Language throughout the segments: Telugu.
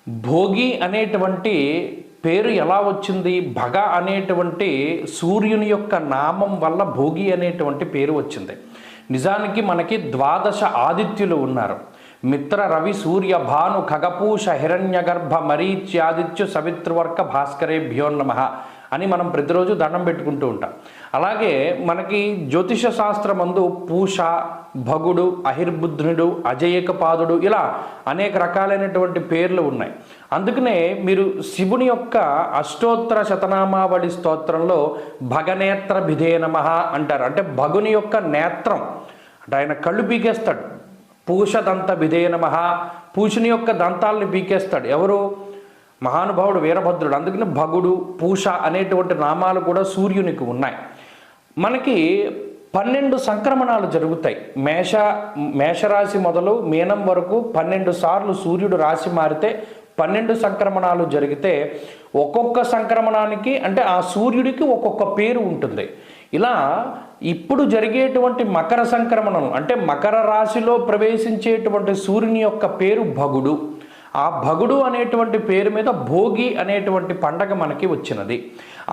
భోగి అనేటువంటి పేరు ఎలా వచ్చింది? భగ అనేటువంటి సూర్యుని యొక్క నామం వల్ల భోగి అనేటువంటి పేరు వచ్చింది. నిజానికి మనకి ద్వాదశ ఆదిత్యులు ఉన్నారు. మిత్ర, రవి, సూర్య, భాను, ఖగపూష, హిరణ్యగర్భ, మరీచ్యాదిత్యు, సవితృవర్క, భాస్కరేభ్యో నమః అని మనం ప్రతిరోజు దండం పెట్టుకుంటూ ఉంటాం. అలాగే మనకి జ్యోతిష శాస్త్రమందు పూష, భగుడు, అహిర్బుద్ధుడు, అజయకపాదుడు ఇలా అనేక రకాలైనటువంటి పేర్లు ఉన్నాయి. అందుకనే మీరు శివుని యొక్క అష్టోత్తర శతనామావళి స్తోత్రంలో భగనేత్ర భిధే నమః అంటారు. అంటే భగుని యొక్క నేత్రం అంటే ఆయన కళ్ళు పీకేస్తాడు. పూషదంత భిధే నమః, పూషుని యొక్క దంతాలను పీకేస్తాడు. ఎవరు? మహానుభావుడు వీరభద్రుడు. అందుకని భగుడు, పూష అనేటువంటి నామాలు కూడా సూర్యునికి ఉన్నాయి. మనకి 12 సంక్రమణాలు జరుగుతాయి. మేషరాశి మొదలు మీనం వరకు 12 సార్లు సూర్యుడు రాశి మారితే 12 సంక్రమణాలు జరిగితే ఒక్కొక్క సంక్రమణానికి అంటే ఆ సూర్యుడికి ఒక్కొక్క పేరు ఉంటుంది. ఇలా ఇప్పుడు జరిగేటువంటి మకర సంక్రమణం అంటే మకర రాశిలో ప్రవేశించేటువంటి సూర్యుని యొక్క పేరు భగుడు. ఆ భగుడు అనేటువంటి పేరు మీద భోగి అనేటువంటి పండగ మనకి వచ్చినది.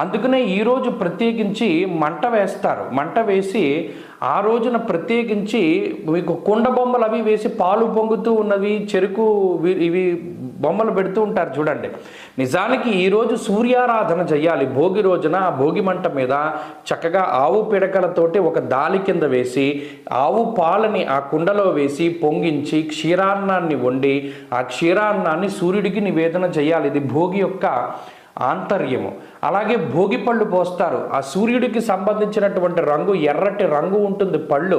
అందుకనే ఈరోజు ప్రత్యేకించి మంట వేస్తారు. మంట వేసి ఆ రోజున ప్రత్యేకించి మీకు కుండ బొమ్మలు అవి వేసి పాలు పొంగుతూ ఉన్నవి, చెరుకు ఇవి బొమ్మలు పెడుతూ ఉంటారు చూడండి. నిజానికి ఈరోజు సూర్యారాధన చేయాలి. భోగి రోజున ఆ భోగి మంట మీద చక్కగా ఆవు పిడకలతోటి ఒక దాలి కింద వేసి ఆవు పాలని ఆ కుండలో వేసి పొంగించి క్షీరాన్నాన్ని వండి ఆ క్షీరాన్నాన్ని సూర్యుడికి నివేదన చేయాలి. ఇది భోగి యొక్క ఆంతర్యము. అలాగే భోగి పళ్ళు పోస్తారు. ఆ సూర్యుడికి సంబంధించినటువంటి రంగు ఎర్రటి రంగు ఉంటుంది పళ్ళు.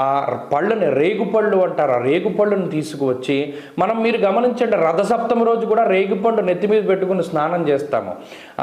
ఆ పళ్ళని రేగుపళ్ళు అంటారు. ఆ రేగుపళ్ళుని తీసుకువచ్చి మీరు గమనించండి, రథసప్తమి రోజు కూడా రేగుపళ్ళు నెత్తి మీద పెట్టుకుని స్నానం చేస్తాము.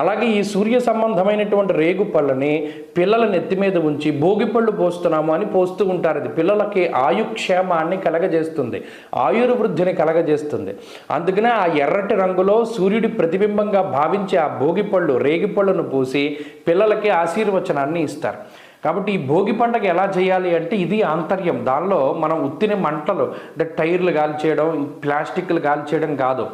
అలాగే ఈ సూర్య సంబంధమైనటువంటి రేగుపళ్ళని పిల్లల నెత్తి మీద ఉంచి భోగిపళ్ళు పోస్తున్నాము అని పోస్తూ ఉంటారు. ఇది పిల్లలకి ఆయుక్షేమాన్ని కలగజేస్తుంది, ఆయుర్వృద్ధిని కలగజేస్తుంది. అందుకనే ఆ ఎర్రటి రంగులో సూర్యుడి ప్రతిబింబంగా భావించి ఆ భోగిపళ్ళు రేగిపళ్ళను పూసి పిల్లలకి ఆశీర్వచనాన్ని ఇస్తారు. కాబట్టి ఈ భోగి పండుగ ఎలా చేయాలి అంటే ఇది ఆంతర్యం. దానిలో మనం ఉత్తిని మంటలు అంటే టైర్లు కాల్చేయడం, ప్లాస్టిక్లు కాల్చేయడం కాదు.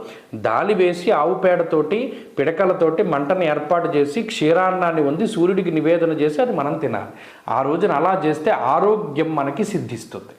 దాలి వేసి ఆవు పేడతోటి పిడకలతోటి మంటను ఏర్పాటు చేసి క్షీరాన్నాన్ని వండి సూర్యుడికి నివేదన చేసి అది మనం తినాలి. ఆ రోజున అలా చేస్తే ఆరోగ్యం మనకి సిద్ధిస్తుంది.